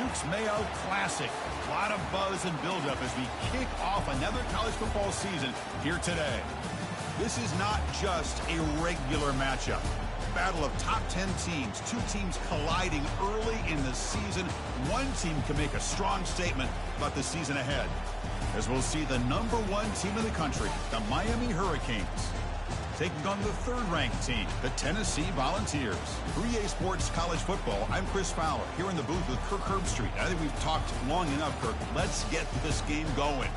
Duke's Mayo Classic. A lot of buzz and buildup as we kick off another college football season here today. This is not just a regular matchup. Battle of top 10 teams, two teams colliding early in the season. One team can make a strong statement about the season ahead, as we'll see the #1 team in the country, the Miami Hurricanes, taking on the third-ranked team, the Tennessee Volunteers. For EA Sports College Football, I'm Chris Fowler, here in the booth with Kirk Herbstreit. I think we've talked long enough, Kirk. Let's get this game going.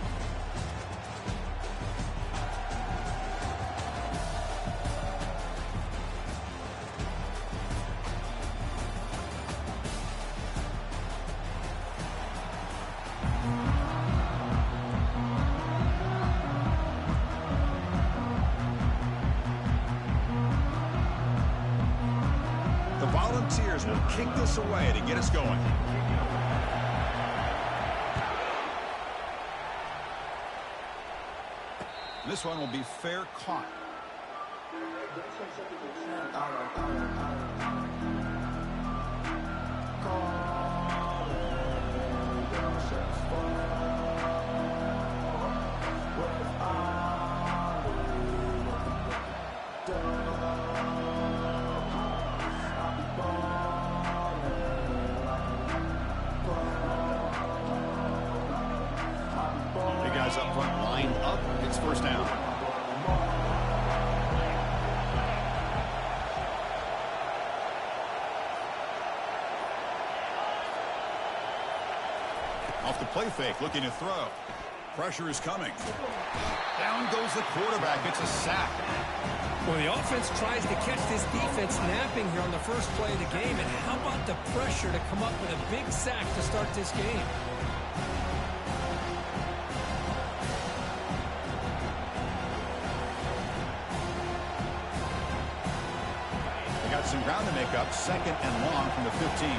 Volunteers will kick this away to get us going. This one will be fair caught. Up front, lined up. It's first down. Off the play fake, looking to throw. Pressure is coming. Down goes the quarterback. It's a sack. Well, the offense tries to catch this defense napping here on the first play of the game. And how about the pressure to come up with a big sack to start this game? Some ground to make up, second and long from the 15.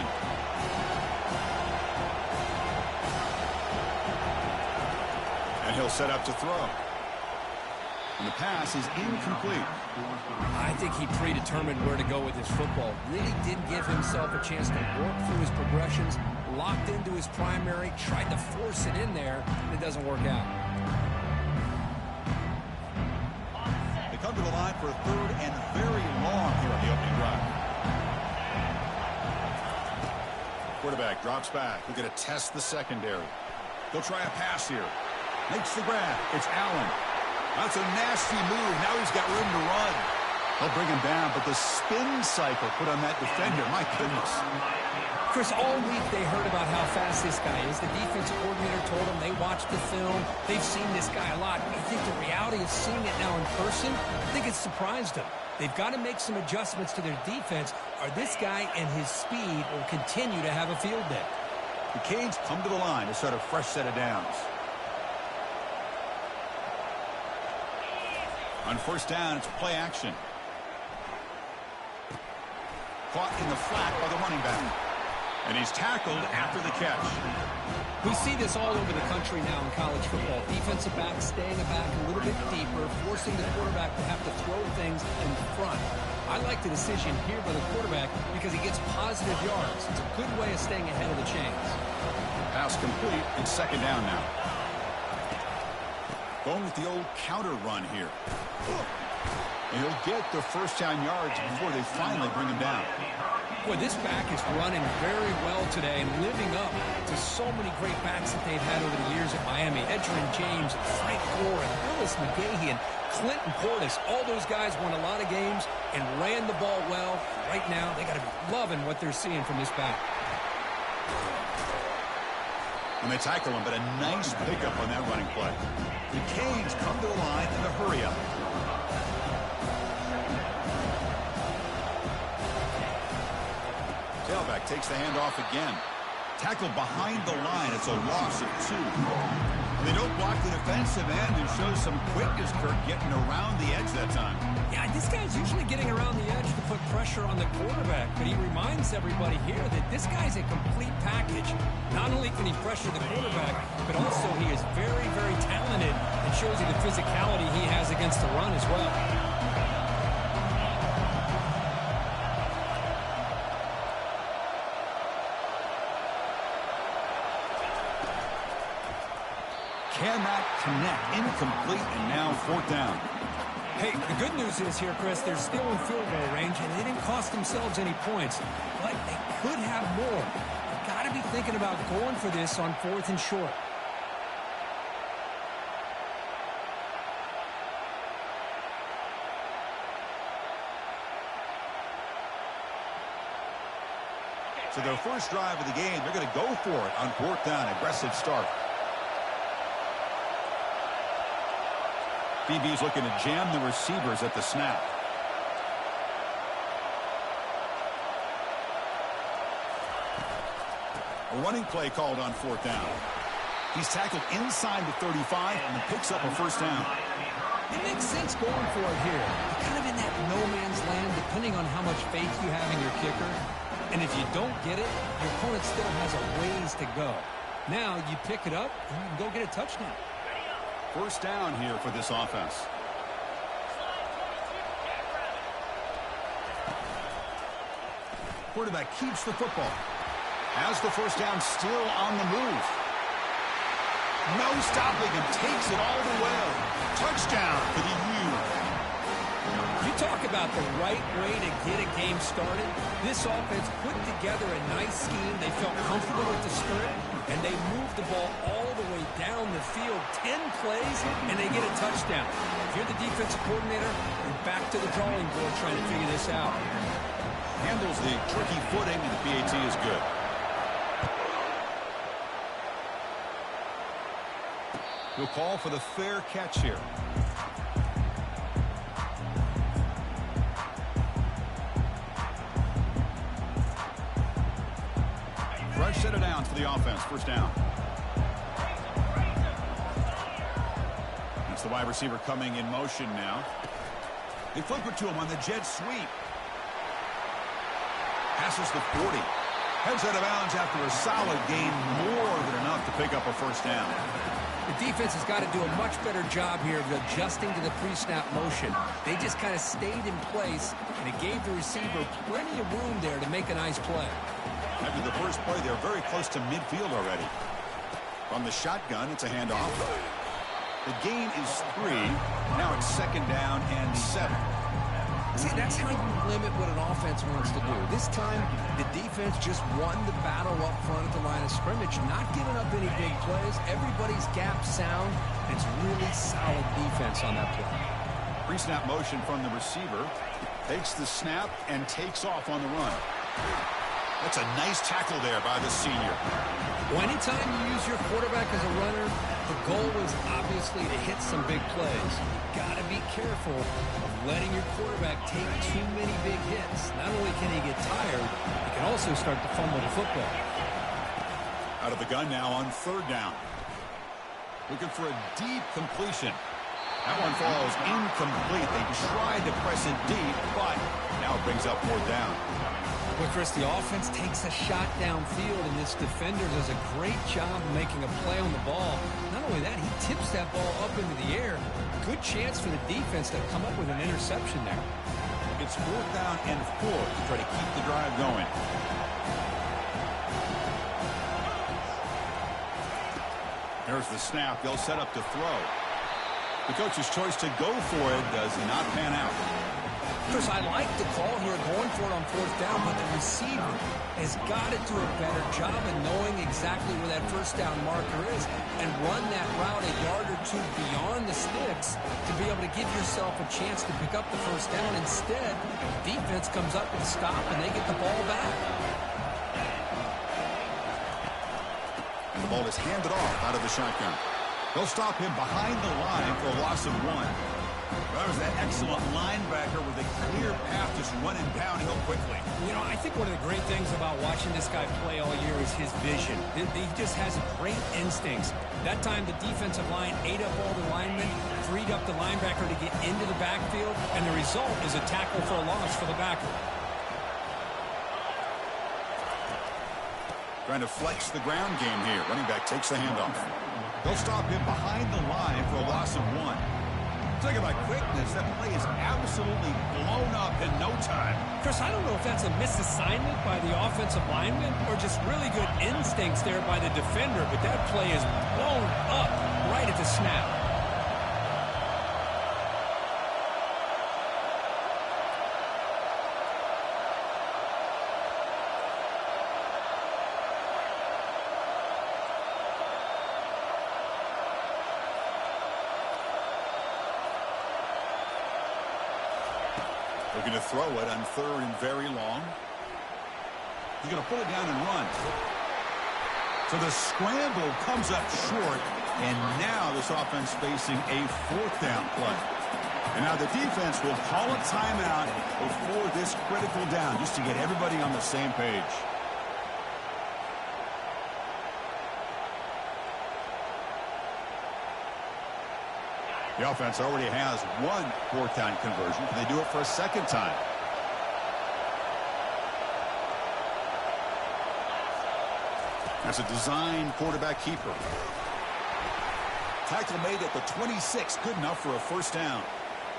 And he'll set up to throw. And the pass is incomplete. I think he predetermined where to go with his football. Really didn't give himself a chance to work through his progressions, locked into his primary, tried to force it in there, and it doesn't work out. Come to the line for a third and very long here on the opening drive. Quarterback drops back. We're going to test the secondary. They'll try a pass here. Makes the grab. It's Allen. That's a nasty move. Now he's got room to run. They'll bring him down, but the spin cycle put on that defender, my goodness. Chris, all week they heard about how fast this guy is. The defensive coordinator told them they watched the film. They've seen this guy a lot. I think the reality of seeing it now in person, I think it's surprised them. They've got to make some adjustments to their defense, or this guy and his speed will continue to have a field day. The Canes come to the line to start a fresh set of downs. On first down, it's play action. Caught in the flat by the running back. And he's tackled after the catch. We see this all over the country now in college football. Defensive backs staying back a little bit deeper, forcing the quarterback to have to throw things in front. I like the decision here by the quarterback because he gets positive yards. It's a good way of staying ahead of the chains. Pass complete. It's second down now. Going with the old counter run here. And he'll get the first down yards before they finally bring him down. Boy, this back is running very well today and living up to so many great backs that they've had over the years at Miami. Edgerrin James, Frank Gore, and Willis McGahee, and Clinton Portis. All those guys won a lot of games and ran the ball well. Right now, they got to be loving what they're seeing from this back. And they tackle him, but a nice pickup on that running play. The Canes come to the line in a hurry-up. Tailback takes the handoff again. Tackled behind the line. It's a loss of 2. And they don't block the defensive end and show some quickness, Kirk, getting around the edge that time. Yeah, this guy's usually getting around the edge to put pressure on the quarterback, but he reminds everybody here that this guy's a complete package. Not only can he pressure the quarterback, but also he is very, very talented and shows you the physicality he has against the run as well. cannot connect. Incomplete, and now 4th down. Hey, the good news is here, Chris, they're still in field goal range, and they didn't cost themselves any points. But they could have more. You've got to be thinking about going for this on 4th and short. So their first drive of the game, they're going to go for it on 4th down. Aggressive start. DB's looking to jam the receivers at the snap. A running play called on 4th down. He's tackled inside the 35 and picks up a 1st down. It makes sense going for it here. You're kind of in that no man's land depending on how much faith you have in your kicker. And if you don't get it, your opponent still has a ways to go. Now you pick it up and you can go get a touchdown. 1st down here for this offense. Quarterback keeps the football. Has the 1st down, still on the move. No stopping him. Takes it all the way. Touchdown for the U. You talk about the right way to get a game started. This offense put together a nice scheme. They felt comfortable with the start, and they moved the ball all the way down the field. 10 plays, and they get a touchdown. If you're the defensive coordinator, you're back to the drawing board trying to figure this out. Handles the tricky footing, and the PAT is good. He'll call for the fair catch here. Fresh set of downs for the offense. 1st down. That's the wide receiver coming in motion now. They flip it to him on the jet sweep. Passes the 40. Heads out of bounds after a solid gain, more than enough to pick up a 1st down. The defense has got to do a much better job here of adjusting to the pre-snap motion. They just kind of stayed in place, and it gave the receiver plenty of room there to make a nice play. After the first play, they're very close to midfield already. From the shotgun, it's a handoff. The gain is 3. Now it's 2nd down and 7. See, that's how you limit what an offense wants to do. This time, the defense just won the battle up front at the line of scrimmage, not giving up any big plays. Everybody's gap sound. It's really solid defense on that play. Pre-snap motion from the receiver. Takes the snap and takes off on the run. That's a nice tackle there by the senior. Well, anytime you use your quarterback as a runner, the goal is obviously to hit some big plays. Got to be careful of letting your quarterback take too many big hits. Not only can he get tired, he can also start to fumble the football. Out of the gun now on 3rd down. Looking for a deep completion. That one falls incomplete. They tried to press it deep, but now it brings up 4th down. Well, Chris, the offense takes a shot downfield, and this defender does a great job of making a play on the ball. Not only that, he tips that ball up into the air. Good chance for the defense to come up with an interception there. It's 4th down and 4 to try to keep the drive going. There's the snap. They'll set up to throw. The coach's choice to go for it does not pan out. Chris, I like the call here, going for it on 4th down, but the receiver has got to do a better job of knowing exactly where that 1st down marker is and run that route a yard or 2 beyond the sticks to be able to give yourself a chance to pick up the 1st down. Instead, the defense comes up with a stop and they get the ball back. And the ball is handed off out of the shotgun. They'll stop him behind the line for a loss of 1. That was that excellent linebacker with a clear path just running downhill quickly. You know, I think one of the great things about watching this guy play all year is his vision. He just has great instincts. That time the defensive line ate up all the linemen, freed up the linebacker to get into the backfield, and the result is a tackle for a loss for the backer. Trying to flex the ground game here. Running back takes the handoff. They'll stop him behind the line for a loss of 1. Talking about quickness, that play is absolutely blown up in no time. Chris, I don't know if that's a misassignment by the offensive lineman or just really good instincts there by the defender, but that play is blown up right at the snap. Looking to throw it on 3rd and very long. He's going to pull it down and run. So the scramble comes up short, and now this offense facing a 4th down play. And now the defense will call a timeout before this critical down, just to get everybody on the same page. The offense already has 1 4th down conversion. Can they do it for a 2nd time? That's a design quarterback keeper. Tackle made at the 26. Good enough for a 1st down.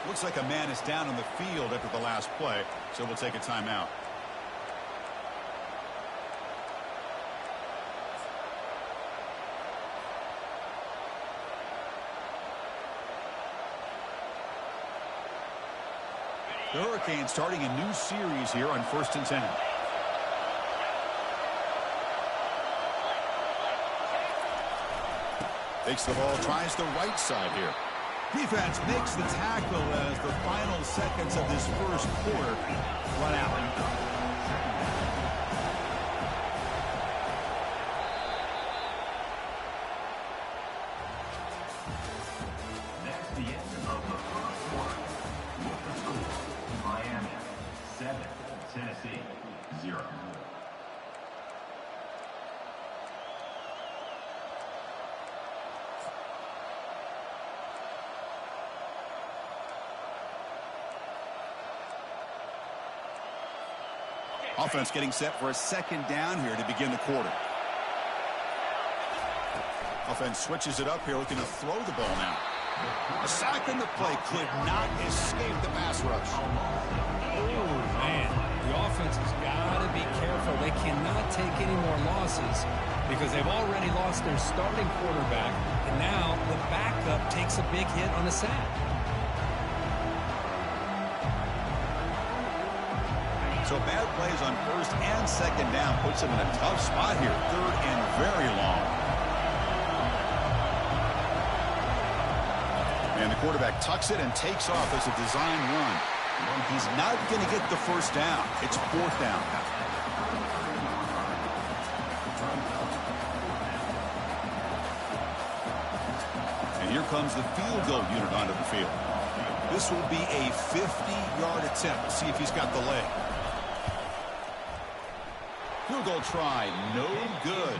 Looks like a man is down on the field after the last play, so we'll take a timeout. The Hurricanes starting a new series here on 1st and 10. Takes the ball, tries the right side here. Defense makes the tackle as the final seconds of this 1st quarter run out. Offense getting set for a 2nd down here to begin the quarter. Offense switches it up here, looking to throw the ball now. A sack in the play could not escape the pass rush. Oh, man. The offense has got to be careful. They cannot take any more losses because they've already lost their starting quarterback, and now the backup takes a big hit on a sack. So bad plays on 1st and 2nd down puts them in a tough spot here. 3rd and very long. And the quarterback tucks it and takes off as a design run. He's not going to get the 1st down. It's 4th down. And here comes the field goal unit onto the field. This will be a 50-yard attempt. Let's see if he's got the leg. Field goal try, no good.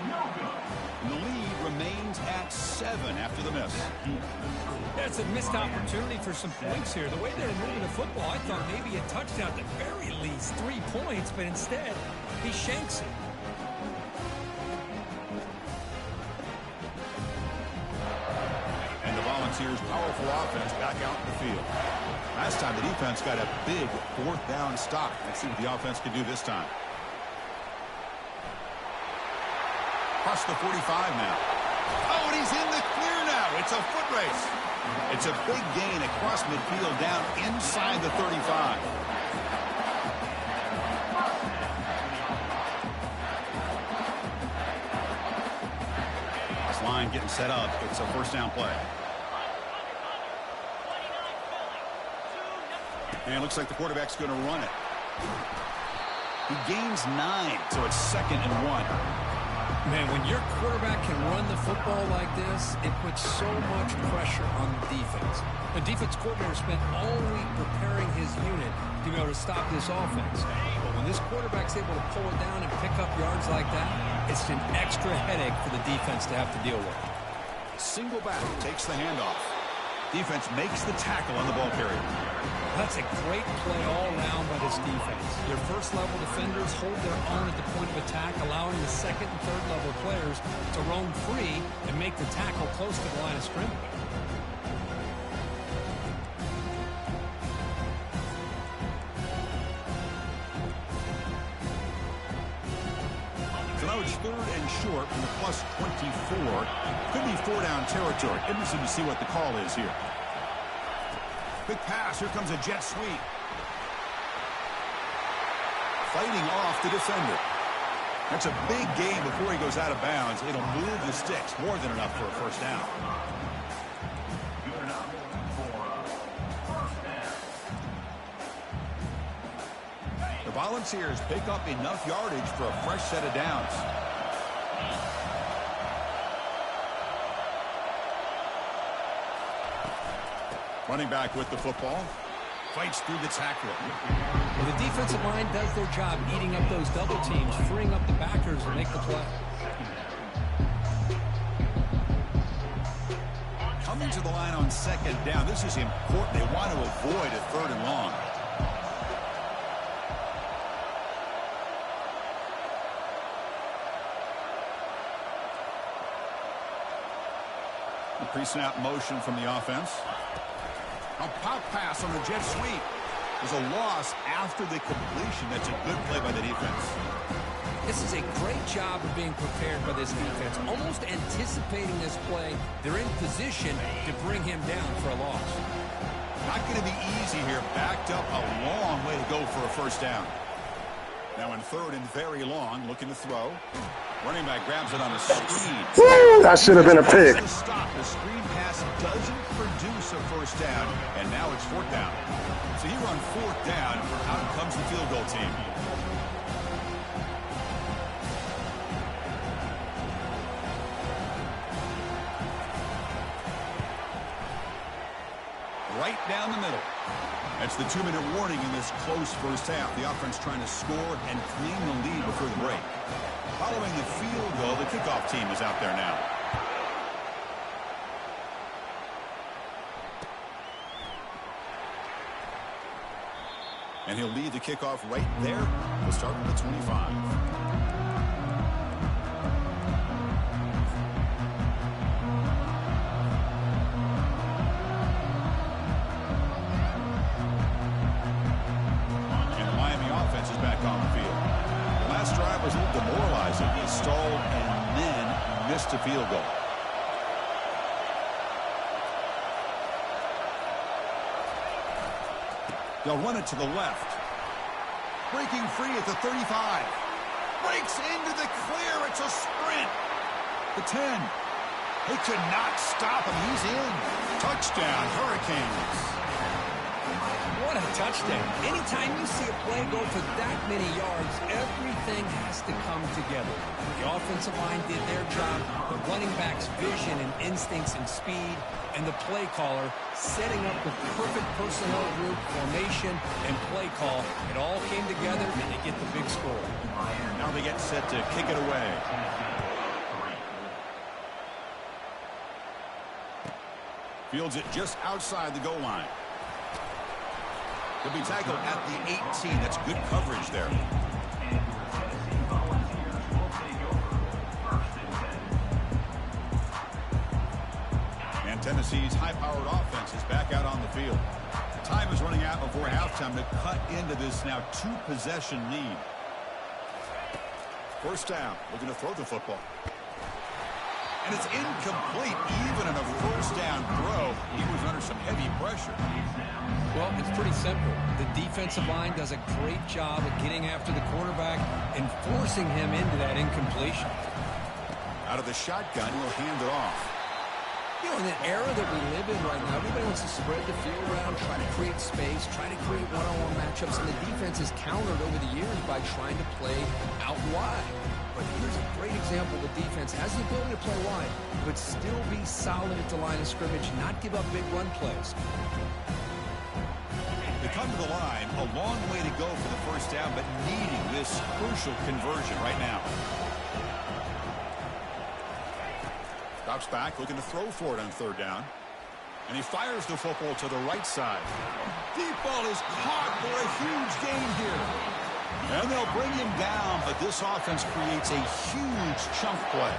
And the lead remains at 7 after the miss. That's a missed opportunity for some points here. The way they're moving the football, I thought maybe a touchdown, at the very least 3 points, but instead he shanks it. And the Volunteers' powerful offense back out in the field. Last time the defense got a big 4th down stop. Let's see what the offense can do this time. Across the 45 now. Oh, and he's in the clear now. It's a foot race. It's a big gain across midfield down inside the 35. This line getting set up. It's a 1st down play. And it looks like the quarterback's going to run it. He gains 9, so it's 2nd and 1. Man, when your quarterback can run the football like this, it puts so much pressure on the defense. The defense coordinator spent all week preparing his unit to be able to stop this offense. But when this quarterback's able to pull it down and pick up yards like that, it's an extra headache for the defense to have to deal with. Single back takes the handoff. Defense makes the tackle on the ball carrier. That's a great play all around by this defense. Your first-level defenders hold their own at the point of attack, allowing the 2nd and 3rd-level players to roam free and make the tackle close to the line of scrimmage. short from the plus 24. Could be 4-down territory. Interesting to see what the call is here. Quick pass. Here comes a jet sweep. Fighting off the defender. That's a big gain before he goes out of bounds. It'll move the sticks. More than enough for a first down. The Volunteers pick up enough yardage for a fresh set of downs. Running back with the football. Fights through the tackle. Well, the defensive line does their job eating up those double teams, freeing up the backers to make the play. Coming to the line on second down. This is important. They want to avoid a 3rd and long. The pre-snap motion from the offense. A pop pass on the jet sweep. There's a loss after the completion. That's a good play by the defense. This is a great job of being prepared by this defense. Almost anticipating this play. They're in position to bring him down for a loss. Not going to be easy here. Backed up a long way to go for a first down. Now in 3rd and very long, looking to throw. Running back grabs it on the screen. Woo! That should have been a pick. The stop. The screen pass doesn't produce a first down, and now it's 4th down. So here on 4th down, out comes the field goal team. Right down the middle. That's the 2-minute warning in this close first half. The offense trying to score and clean the lead before the break. Following the field goal, the kickoff team is out there now. And he'll lead the kickoff right there. We'll start with the 25. On the field. The last drive was a little demoralizing. They stalled and then missed a field goal. They'll run it to the left. Breaking free at the 35. Breaks into the clear. It's a sprint. The 10. They could not stop him. He's in. Touchdown, Hurricanes. What a touchdown. Anytime you see a play go for that many yards, everything has to come together. The offensive line did their job, the running back's vision and instincts and speed, and the play caller setting up the perfect personnel group, formation, and play call. It all came together, and they get the big score. Now they get set to kick it away. Fields it just outside the goal line. He'll be tackled at the 18. That's good coverage there. And Tennessee's high-powered offense is back out on the field. Time is running out before halftime to cut into this now 2-possession lead. First down, looking to throw the football. And it's incomplete. Even in a first down throw, he was under some heavy pressure. Well, it's pretty simple. The defensive line does a great job of getting after the quarterback and forcing him into that incompletion. Out of the shotgun, he'll hand it off. You know, in the era that we live in right now, everybody wants to spread the field around, try to create space, try to create one-on-one matchups, and the defense has countered over the years by trying to play out wide. But here's a great example. The defense has the ability to play wide, but still be solid at the line of scrimmage, not give up big run plays. They come to the line, a long way to go for the first down, but needing this crucial conversion right now. Drops back, looking to throw for it on 3rd down. And he fires the football to the right side. Deep ball is caught for a huge gain here. And they'll bring him down, but this offense creates a huge chunk play.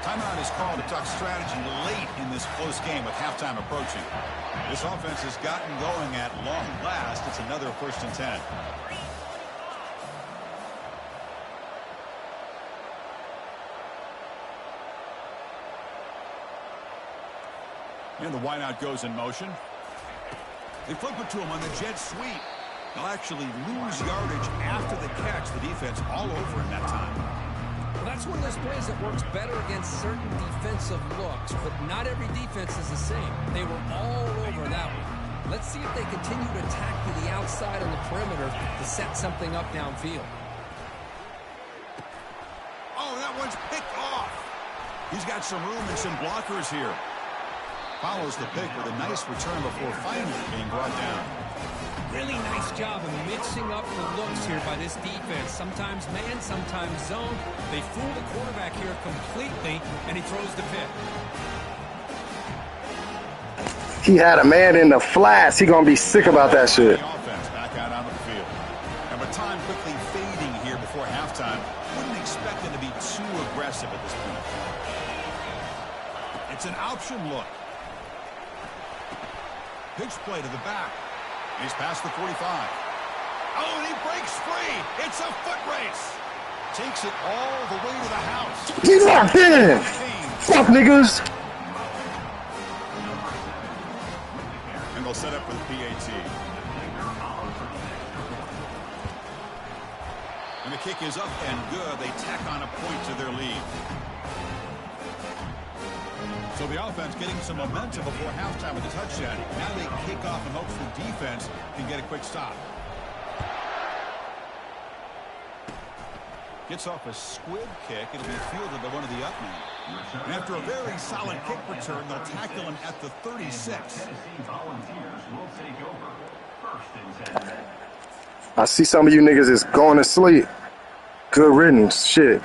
Timeout is called to talk strategy late in this close game with halftime approaching. This offense has gotten going at long last. It's another 1st and 10. And the wideout goes in motion. They flip it to him on the jet sweep. They'll actually lose yardage after the catch. The defense all over him that time. Well, that's one of those plays that works better against certain defensive looks, but not every defense is the same. They were all over that one. Let's see if they continue to attack to the outside on the perimeter to set something up downfield. Oh, that one's picked off. He's got some room and some blockers here. Follows the pick with a nice return before finally being brought down. Really nice job of mixing up the looks here by this defense. Sometimes man, sometimes zone. They fool the quarterback here completely, and he throws the pick. He had a man in the flats. He gonna be sick about that shit. The offense back out on the field. And with time quickly fading here before halftime, wouldn't expect them to be too aggressive at this point. It's an option look. Pitch play to the back. He's past the 45. Oh, and he breaks free. It's a foot race. Takes it all the way to the house. He's locked in. Fuck niggas. And they'll set up for the PAT. And the kick is up and good. They tack on a point to their lead. So the offense getting some momentum before halftime with a touchdown. Now they kick off and hopes the defense can get a quick stop. Gets off a squib kick. It'll be fielded by one of the up men. And after a very solid kick return, they'll tackle him at the 36. I see some of you niggas is going to sleep. Good riddance. Shit.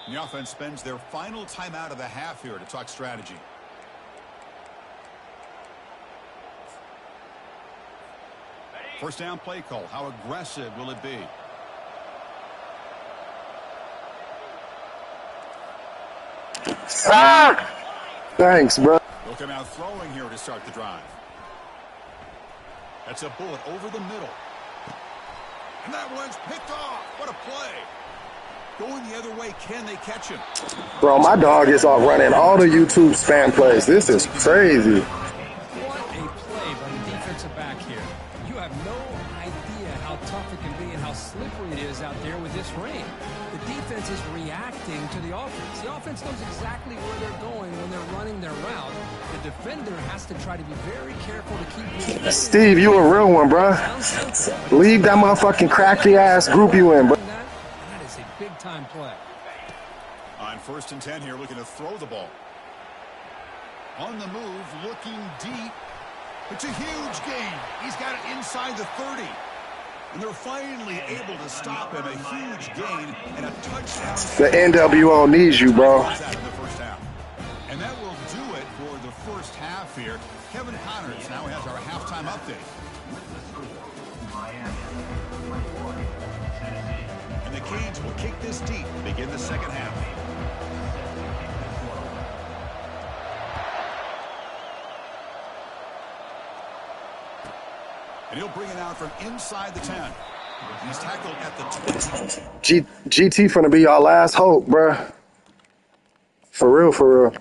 The offense spends their final timeout of the half here to talk strategy. First down play call. How aggressive will it be? Ah! Thanks, bro. They'll come out throwing here to start the drive. That's a bullet over the middle. And that one's picked off. What a play. Going the other way, can they catch him? Bro, my dog is off running all the YouTube spam plays. This is crazy. What a play by the defensive back here. You have no idea how tough it can be and how slippery it is out there with this rain. The defense is reacting to the offense. The offense knows exactly where they're going when they're running their route. The defender has to try to be very careful to keep moving. Steve, you a real one, bro. Leave that motherfucking cracky ass group you in, bro. Big-time play. On 1st and 10 here, looking to throw the ball. On the move, looking deep. It's a huge gain. He's got it inside the 30. And they're finally able to stop him. A huge gain and a touchdown. The NWO needs you, bro. And that will do it for the first half here. Kevin Connors now has our halftime update. And the Canes will kick this deep to begin the second half. And he'll bring it out from inside the 10. He's tackled at the 20. GT finna be our last hope, bruh. For real, for real.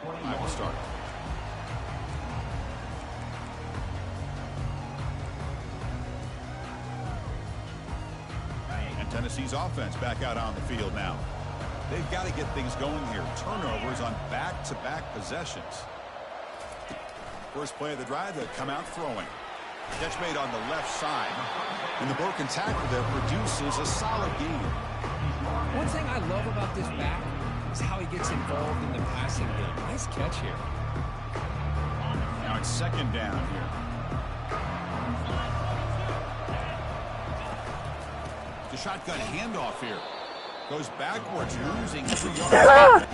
I will start. And Tennessee's offense back out on the field now. They've got to get things going here. Turnovers on back-to-back possessions. First play of the drive, they'll come out throwing. Catch made on the left side. And the broken tackle there produces a solid gain. One thing I love about this back is how he gets involved in the passing game. Nice catch here. on second down here. The shotgun handoff here. Goes backwards, losing 3 yards.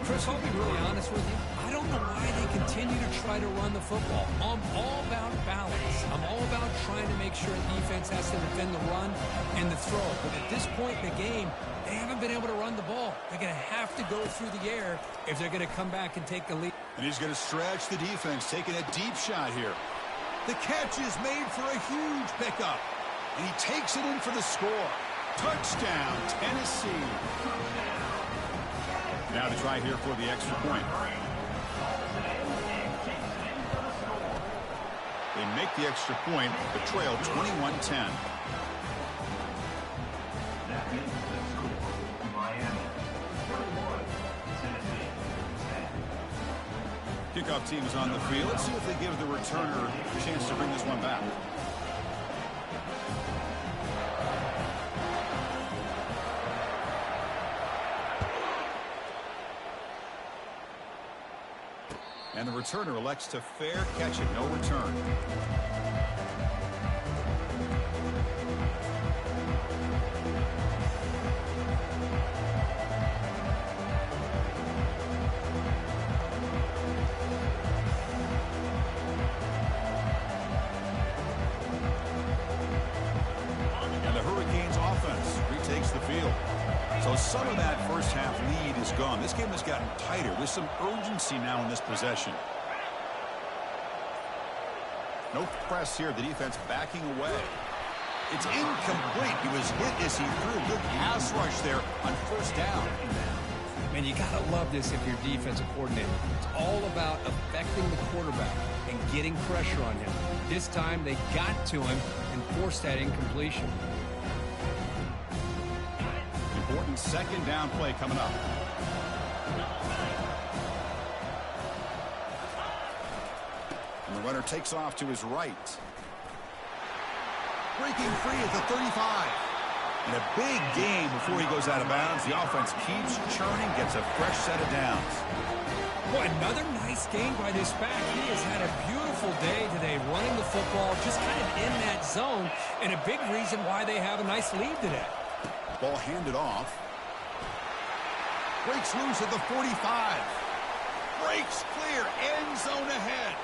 Chris, I'll be really honest with you. I don't know why they continue to try to run the football. I'm all about balance. I'm all about trying to make sure the defense has to defend the run and the throw. But at this point in the game, they haven't been able to run the ball. They're going to have to go through the air if they're going to come back and take the lead. And he's going to stretch the defense, taking a deep shot here. The catch is made for a huge pickup. And he takes it in for the score. Touchdown, Tennessee. Now to try here for the extra point. They make the extra point, but trail 21-10. Kickoff team is on the field. Let's see if they give the returner a chance to bring this one back. And the returner elects to fair catch it, no return. And the Hurricanes offense retakes the field. So some of that first half lead is gone. This game has gotten tighter. There's some urgency now in this possession. No press here. The defense backing away. It's incomplete. He was hit as he threw. Good pass rush there on first down. Man, you got to love this if you're defensive coordinator. It's all about affecting the quarterback and getting pressure on him. This time they got to him and forced that incompletion. Important second down play coming up. And the runner takes off to his right. Breaking free at the 35. And a big game before he goes out of bounds. The offense keeps churning, gets a fresh set of downs. Boy, another nice game by this back. He has had a beautiful day today running the football, just kind of in that zone, and a big reason why they have a nice lead today. Ball handed off. Breaks loose at the 45. Breaks clear. End zone ahead.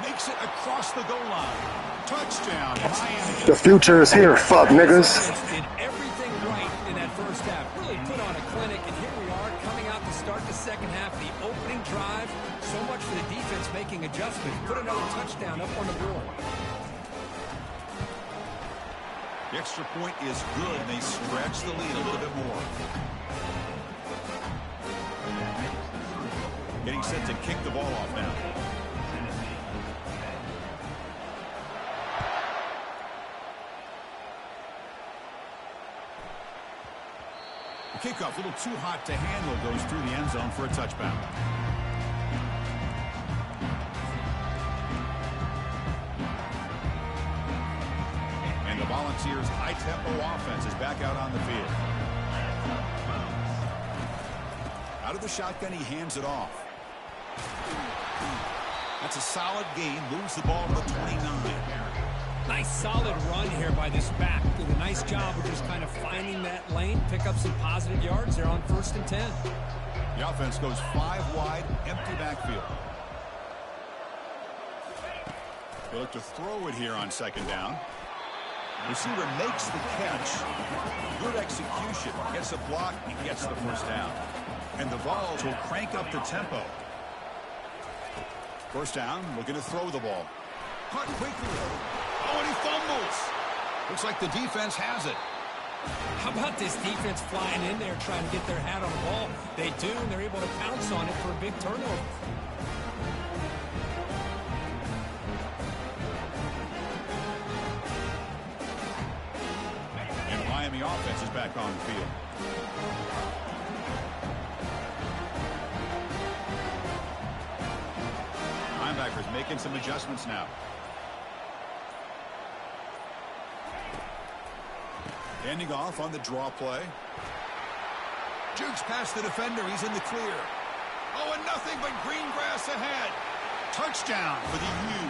Makes it across the goal line. Touchdown, Miami. The future is here, fuck niggas. Did everything right in that first half. Really put on a clinic, and here we are coming out to start the second half. The opening drive, so much for the defense making adjustments. Put another touchdown up on the board. The extra point is good, and they stretch the lead a little bit more. Getting set to kick the ball off now. The kickoff, a little too hot to handle, goes through the end zone for a touchdown. And the Volunteers' high-tempo offense is back out on the field. Out of the shotgun, he hands it off. That's a solid gain. Moves the ball to the 29. Nice solid run here by this back. Did a nice job of just kind of finding that lane, pick up some positive yards there on 1st and 10. The offense goes 5 wide, empty backfield. They look to throw it here on second down. Receiver makes the catch. Good execution. Gets a block and gets the first down. And the Vols will crank up the tempo. First down, looking to throw the ball. Caught quickly. Oh, and he fumbles. Looks like the defense has it. How about this defense flying in there trying to get their hat on the ball? They do, and they're able to pounce on it for a big turnover. And Miami offense is back on the field. Linebackers making some adjustments now. Ending off on the draw play. Jukes past the defender. He's in the clear. Oh, and nothing but green grass ahead. Touchdown for the U.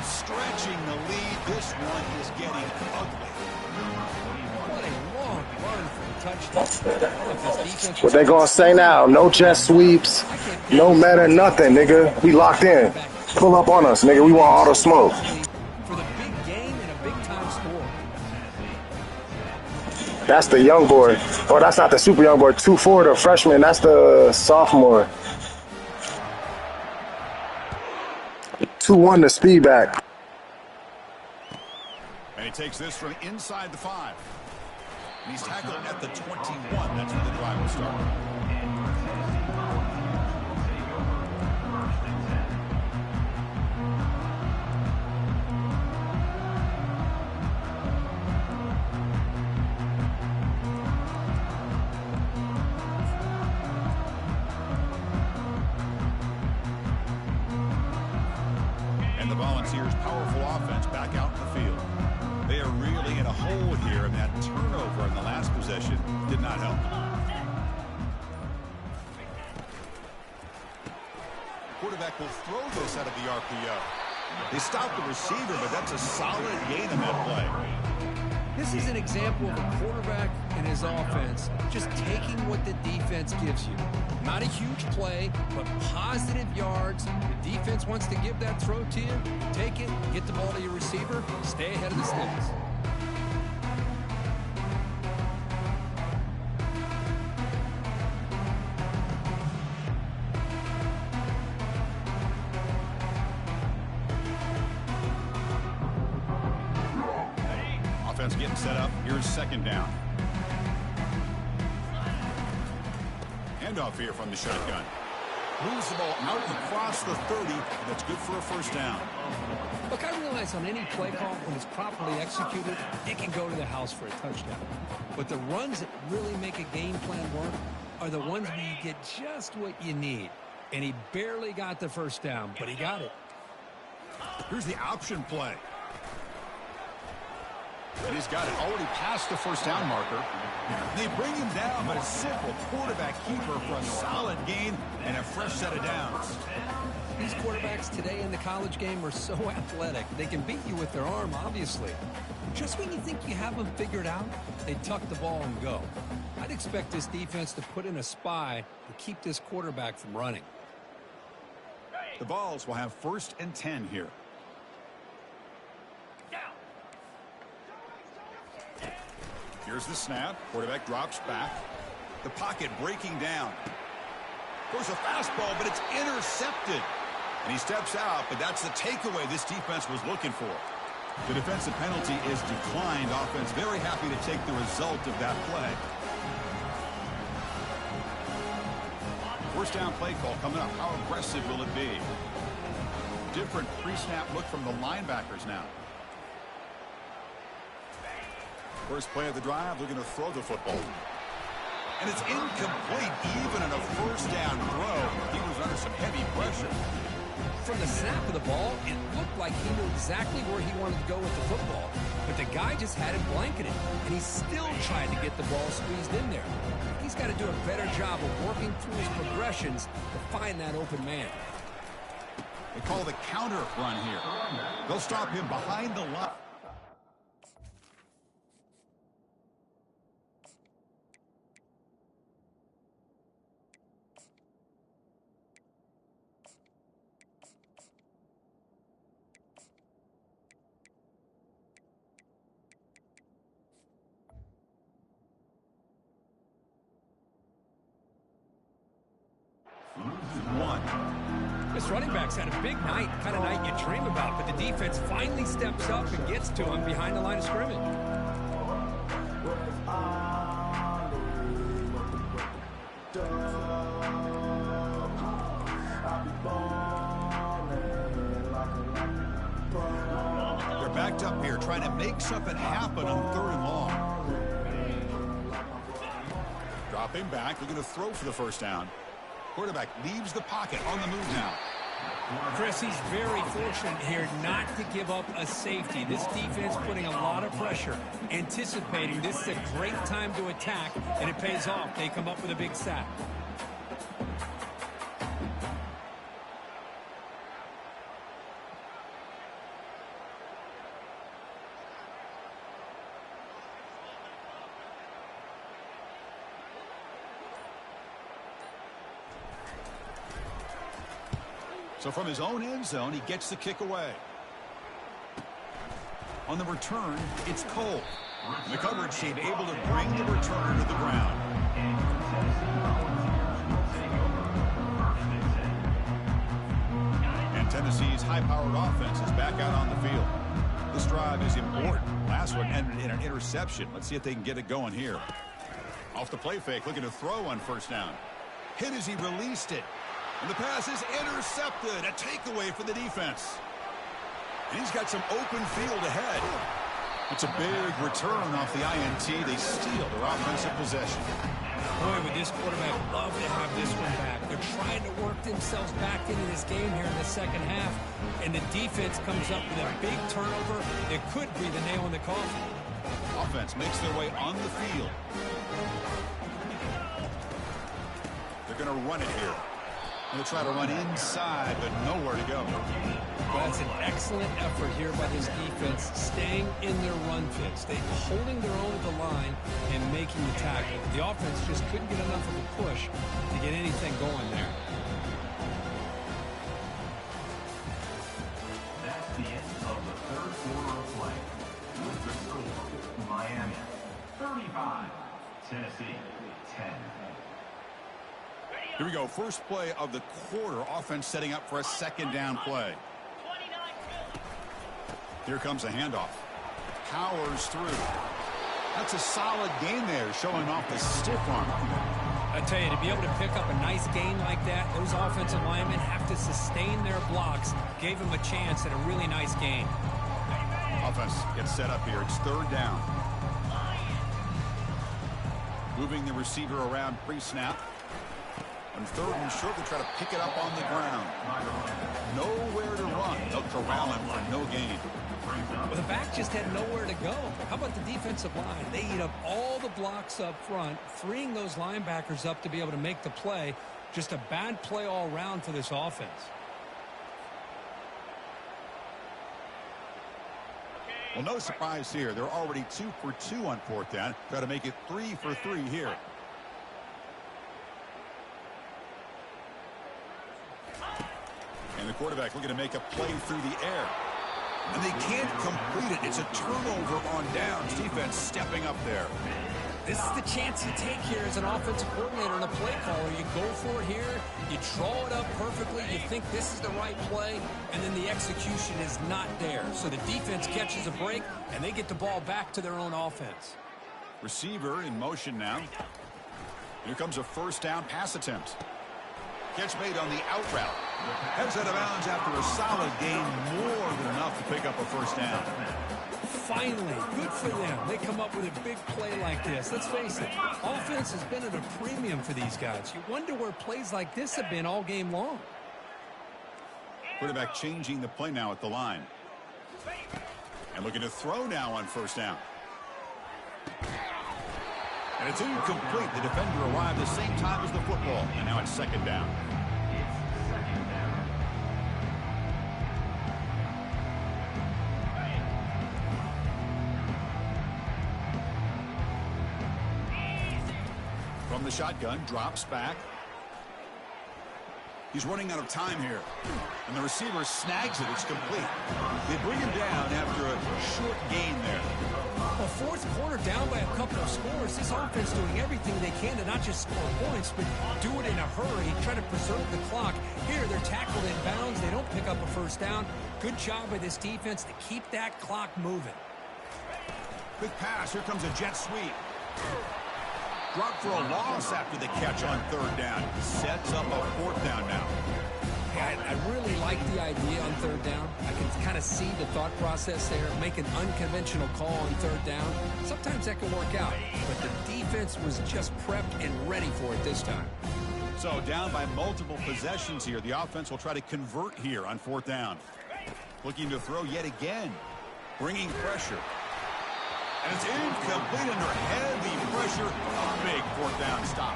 Stretching the lead. This one is getting ugly. What a long run for a touchdown. What they gonna say now? No jet sweeps, no meta, nothing, nigga. We locked in. Pull up on us, nigga. We want all the smoke. For the big game and a big-time score. That's the young boy. Oh, that's not the super young boy. 2-4, the freshman. That's the sophomore. 2-1, the speed back. And he takes this from inside the 5. And he's tackled at the 21. That's where the drive will start. And the Volunteers' powerful offense back out in the field. They are really in a hole here, and that turnover in the last possession did not help. Quarterback will throw this out of the RPO. They stopped the receiver, but that's a solid gain in that play. This is an example of a quarterback and his offense just taking what the defense gives you. Not a huge play, but positive yards. The defense wants to give that throw to you. Take it, get the ball to your receiver, stay ahead of the sticks. Offense getting set up. Here's second down. Handoff here from the shotgun. Moves the ball out across the 30. That's good for a first down. Look, I realize on any play call, when it's properly executed, it can go to the house for a touchdown. But the runs that really make a game plan work are the ones where you get just what you need. And he barely got the first down, but he got it. Here's the option play. And he's got it already past the first down marker. They bring him down, but a simple quarterback keeper for a solid gain and a fresh set of downs. These quarterbacks today in the college game are so athletic. They can beat you with their arm, obviously. Just when you think you have them figured out, they tuck the ball and go. I'd expect this defense to put in a spy to keep this quarterback from running. The Vols will have 1st and 10 here. Here's the snap. Quarterback drops back. The pocket breaking down. Goes a fastball, but it's intercepted. And he steps out, but that's the takeaway this defense was looking for. The defensive penalty is declined. Offense very happy to take the result of that play. First down play call coming up. How aggressive will it be? Different pre-snap look from the linebackers now. First play of the drive, looking to throw the football. And it's incomplete, even in a first down throw. He was under some heavy pressure. From the snap of the ball, it looked like he knew exactly where he wanted to go with the football. But the guy just had it blanketed, and he still tried to get the ball squeezed in there. He's got to do a better job of working through his progressions to find that open man. They call the counter run here. They'll stop him behind the line. This running back's had a big night, kind of night you dream about, but the defense finally steps up and gets to him behind the line of scrimmage. They're backed up here trying to make something happen on 3rd and long. Dropping back, looking to throw for the first down. Quarterback leaves the pocket on the move now. Chris, he's very fortunate here not to give up a safety. This defense putting a lot of pressure, anticipating this is a great time to attack, and it pays off. They come up with a big sack. So from his own end zone, he gets the kick away. On the return, it's Cole. And the coverage team able to bring the return to the ground. And Tennessee's high-powered offense is back out on the field. This drive is important. Last one ended in an interception. Let's see if they can get it going here. Off the play fake, looking to throw on first down. Hit as he released it. And the pass is intercepted. A takeaway for the defense. And he's got some open field ahead. It's a big return off the INT. They steal their offensive possession. Boy, would this quarterback love to have this one back. They're trying to work themselves back into this game here in the second half. And the defense comes up with a big turnover that could be the nail in the coffin. Offense makes their way on the field. They're going to run it here. They'll try to run inside, but nowhere to go. Well, that's an excellent effort here by this defense, staying in their run fits. They're holding their own at the line and making the tackle. The offense just couldn't get enough of a push to get anything going there. That's the end of the third quarter of play. With the score, Miami 35, Tennessee 10. Here we go. First play of the quarter. Offense setting up for a second down play. Here comes a handoff. Powers through. That's a solid gain there, showing off the stiff arm. I tell you, to be able to pick up a nice gain like that, those offensive linemen have to sustain their blocks. Gave him a chance at a really nice gain. Offense gets set up here. It's third down. Moving the receiver around pre-snap. On third and short, they try to pick it up on the ground. Nowhere to run. They'll corral him for no gain. Well, the back just had nowhere to go. How about the defensive line? They eat up all the blocks up front, freeing those linebackers up to be able to make the play. Just a bad play all around for this offense. Well, no surprise here. They're already 2 for 2 on fourth down. Try to make it 3 for 3 here. And the quarterback looking to make a play through the air. And they can't complete it. It's a turnover on downs. Defense stepping up there. This is the chance you take here as an offensive coordinator and a play caller. You go for it here. You draw it up perfectly. You think this is the right play. And then the execution is not there. So the defense catches a break, and they get the ball back to their own offense. Receiver in motion now. Here comes a first down pass attempt. Catch made on the out route. Heads out of bounds after a solid gain, more than enough to pick up a first down. Finally, good for them. They come up with a big play like this. Let's face it, offense has been at a premium for these guys. You wonder where plays like this have been all game long. Quarterback changing the play now at the line. And looking to throw now on first down. And it's incomplete. The defender arrived the same time as the football. And now it's second down. From the shotgun, drops back. He's running out of time here. And the receiver snags it. It's complete. They bring him down after a short gain there. Well, fourth quarter down by a couple of scores. This offense doing everything they can to not just score points, but do it in a hurry, try to preserve the clock. Here, they're tackled in bounds. They don't pick up a first down. Good job by this defense to keep that clock moving. Quick pass. Here comes a jet sweep. Dropped for a loss after the catch on third down. Sets up a fourth down now. I really like the idea on third down. I can kind of see the thought process there. Make an unconventional call on third down. Sometimes that can work out, but the defense was just prepped and ready for it this time. So down by multiple possessions here. The offense will try to convert here on fourth down. Looking to throw yet again. Bringing pressure. And it's incomplete under heavy pressure. A big fourth down stop.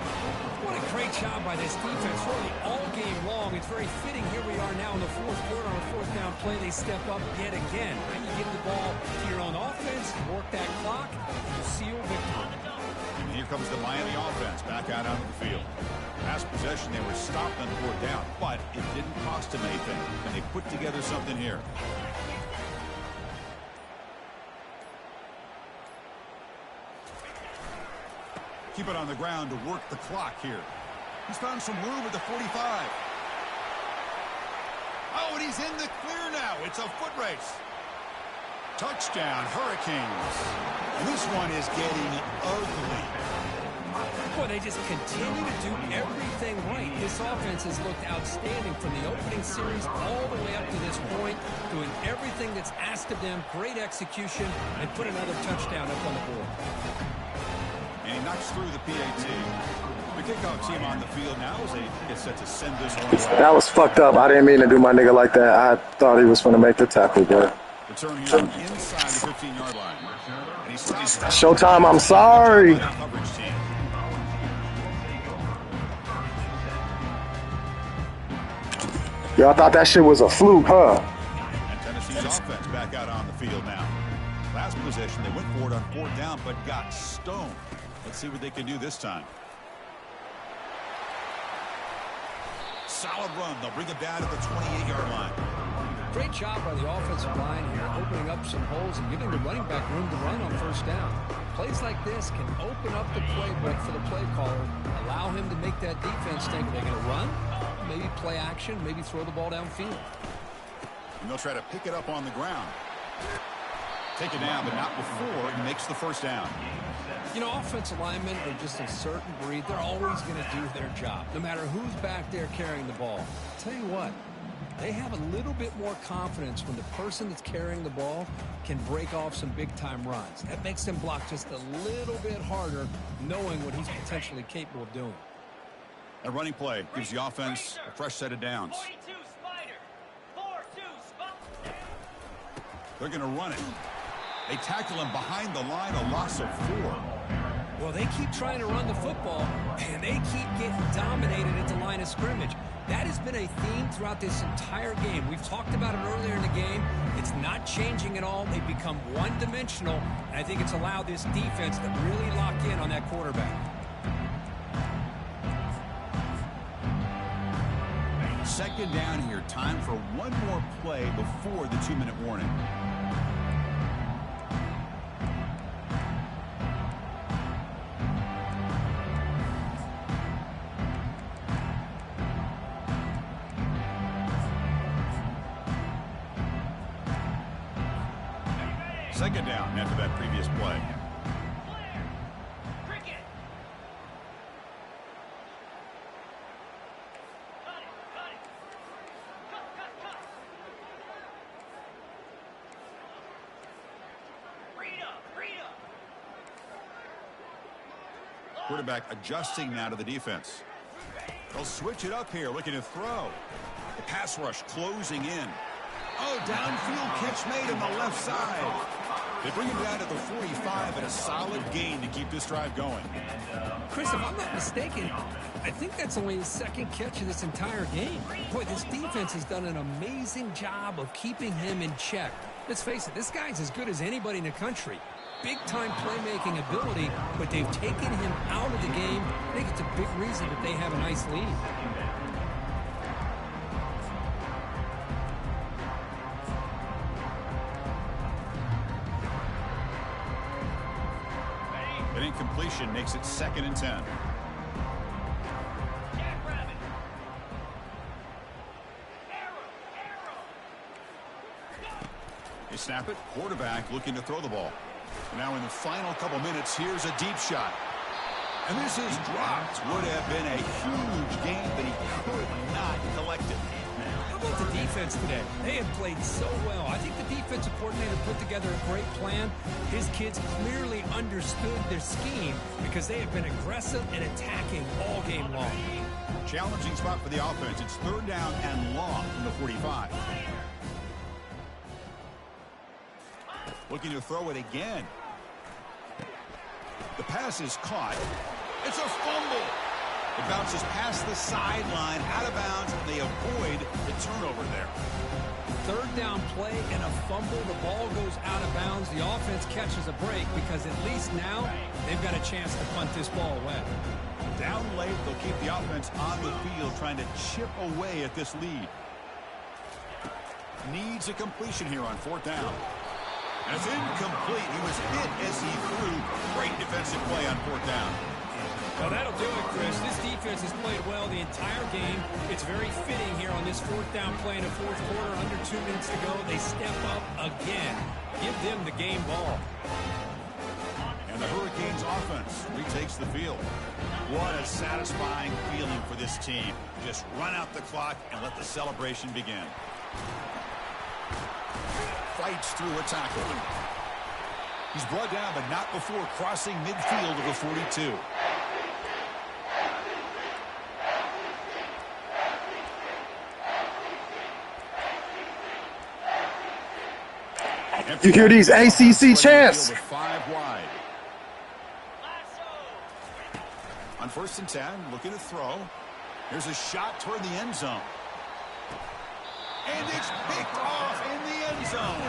What a great job by this defense, really all game long. It's very fitting. Here we are now in the fourth quarter on a fourth down play. They step up yet again. Now you give the ball to your own offense, work that clock, and you seal victory. And here comes the Miami offense back out onto the field. Last possession, they were stopped on fourth down, but it didn't cost lost him anything. Can they put together something here? Keep it on the ground to work the clock here. He's found some room at the 45. Oh, and he's in the clear now. It's a foot race. Touchdown, Hurricanes. And this one is getting ugly. Boy, they just continue to do everything right. This offense has looked outstanding from the opening series all the way up to this point, doing everything that's asked of them, great execution, and put another touchdown up on the board. And he knocks through the PAT. The kickoff team on the field now as they get set to send this one away. That was fucked up. I didn't mean to do my nigga like that. I thought he was going to make the tackle, bro. Return here inside the 15-yard line. And he's Showtime, I'm sorry. Coverage team. Yo, I thought that shit was a fluke, huh? And Tennessee's offense back out on the field now. Last possession, they went for it on 4th down, but got stoned. Let's see what they can do this time. Solid run. They'll bring it down to the 28-yard line. Great job by the offensive line here, opening up some holes and giving the running back room to run on 1st down. Plays like this can open up the playbook for the play caller, allow him to make that defense think, are they going to run? Maybe play action, maybe throw the ball downfield. And they'll try to pick it up on the ground. Take it down, but not before he makes the 1st down. You know, offensive linemen are just a certain breed. They're always going to do their job, no matter who's back there carrying the ball. Tell you what, they have a little bit more confidence when the person that's carrying the ball can break off some big-time runs. That makes them block just a little bit harder, knowing what he's potentially capable of doing. A running play gives the offense a fresh set of downs. They're going to run it. They tackle him behind the line, a loss of 4. Well, they keep trying to run the football, and they keep getting dominated at the line of scrimmage. That has been a theme throughout this entire game. We've talked about it earlier in the game. It's not changing at all. They've become one-dimensional, and I think it's allowed this defense to really lock in on that quarterback. 2nd down here. Time for one more play before the 2-minute warning. Second down after that previous play. Quarterback adjusting now to the defense. They'll switch it up here, looking to throw. The pass rush closing in. Oh, downfield catch made on the left side. They bring him down to the 45 and a solid gain to keep this drive going. Chris, if I'm not mistaken, I think that's only his 2nd catch of this entire game. Boy, this defense has done an amazing job of keeping him in check. Let's face it, this guy's as good as anybody in the country. Big-time playmaking ability, but they've taken him out of the game. I think it's a big reason that they have a nice lead. An incompletion makes it 2nd and 10. They snap it. Quarterback looking to throw the ball. Now in the final couple minutes, here's a deep shot. And this is dropped. Would have been a huge game, but he could not collect it. How about the defense today? They have played so well. I think the defensive coordinator put together a great plan. His kids clearly understood their scheme because they have been aggressive and attacking all game long. Challenging spot for the offense. It's 3rd down and long from the 45. Looking to throw it again. The pass is caught. It's a fumble. It bounces past the sideline, out of bounds, and they avoid the turnover there. 3rd down play and a fumble. The ball goes out of bounds. The offense catches a break because at least now they've got a chance to punt this ball away. Down late, they'll keep the offense on the field trying to chip away at this lead. needs a completion here on 4th down. And it's incomplete. He was hit as he threw. Great defensive play on 4th down. Well, that'll do it, Chris. This defense has played well the entire game. It's very fitting here on this 4th down play in the 4th quarter. Under 2 minutes to go, they step up again. Give them the game ball. And the Hurricanes offense retakes the field. What a satisfying feeling for this team. Just run out the clock and let the celebration begin. Fights through a tackle. He's brought down, but not before crossing midfield of the 42. You hear these ACC chants? 5 wide. On 1st and 10, looking to throw. Here's a shot toward the end zone. And it's picked off in the end zone.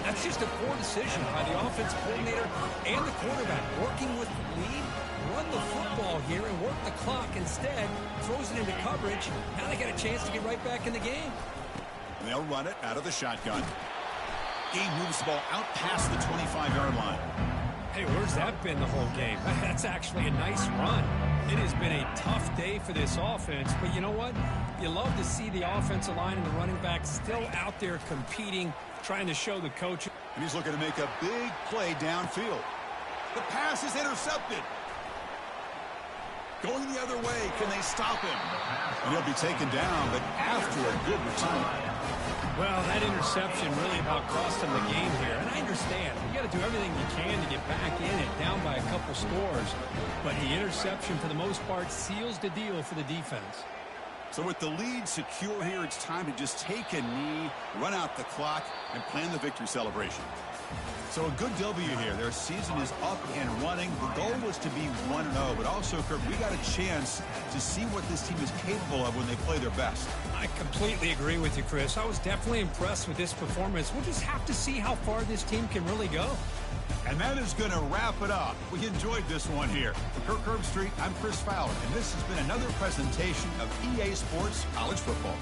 That's just a poor decision by the offense coordinator and the quarterback. Working with the lead, run the football here and work the clock instead. Throws it into coverage. Now they got a chance to get right back in the game. And they'll run it out of the shotgun. Game moves the ball out past the 25-yard line. Hey, where's that been the whole game? That's actually a nice run. It has been a tough day for this offense, but you know what? You love to see the offensive line and the running back still out there competing, trying to show the coach. And he's looking to make a big play downfield. The pass is intercepted. Going the other way, can they stop him? And he'll be taken down, but after a good return. Well, that interception really about cost him the game here. And I understand. You got to do everything you can to get back in it, down by a couple scores. But the interception, for the most part, seals the deal for the defense. So with the lead secure here, it's time to just take a knee, run out the clock, and plan the victory celebration. So a good W here. Their season is up and running. The goal was to be 1-0, but also, Kurt, we got a chance to see what this team is capable of when they play their best. I completely agree with you, Chris. I was definitely impressed with this performance. We'll just have to see how far this team can really go. And that is going to wrap it up. We enjoyed this one here. For Kirk Herbstreit, I'm Chris Fowler, and this has been another presentation of EA Sports College Football.